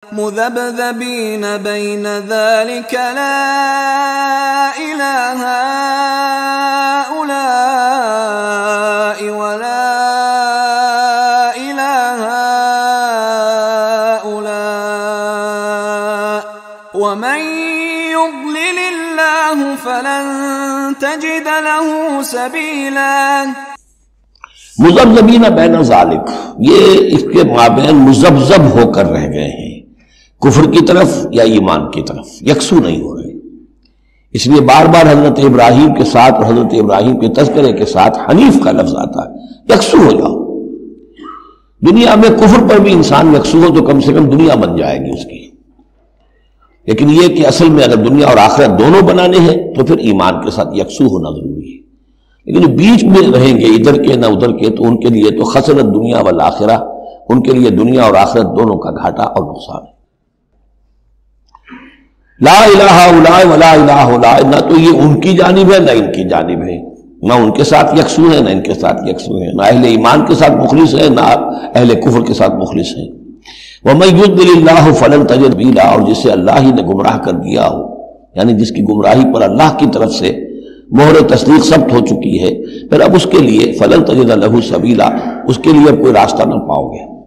مذبذبین بین ذلک لا الہ ہؤلاء ولا الہ ہؤلاء ومن يضلل اللہ فلن تجد له سبیلا۔ مذبذبین بین ذالک، یہ اس کے مابین مذبذب ہو کر رہ گئے ہیں، کفر کی طرف یا ایمان کی طرف، یکسو نہیں ہو رہے۔ اس لیے بار بار حضرت ابراہیم کے ساتھ اور حضرت ابراہیم کے تذکرے کے ساتھ حنیف کا لفظ آتا ہے، یکسو ہو جاؤ۔ دنیا میں کفر پر بھی انسان یکسو ہو تو کم سے کم دنیا بن جائے گی اس کی، لیکن یہ کہ اصل میں اگر دنیا اور آخرت دونوں بنانے ہیں تو پھر ایمان کے ساتھ یکسو ہونا ضروری ہے۔ لیکن بیچ میں رہیں گے ادھر کے نہ ادھر کے، تو ان کے لیے تو خسرت دنیا والآخرہ، ان کے لیے دنیا اور آخرت دونوں کا گھاٹا اور نقصان ہے۔ لا الہ الا ولا الہ الا، نہ تو یہ ان کی جانب ہے نہ ان کی جانب ہے، نہ ان کے ساتھ یکسو ہے نہ ان کے ساتھ یکسو ہے، نہ اہل ایمان کے ساتھ مخلص ہے نہ اہل کفر کے ساتھ مخلص ہے۔ وَمَن يُضْلِلِ اللَّهُ فَلَن تَجِدَ سَبِيلًا، اور جسے اللہ ہی نے گمراہ کر دیا ہو، یعنی جس کی گمراہی پر اللہ کی طرف سے مہر تصدیق ثبت ہو چکی ہے، پھر اب اس کے لیے فَلَن تَجِدَ لَهُ سَبِيلًا، اس کے لیے اب کوئی راستہ نہ پاؤ گے۔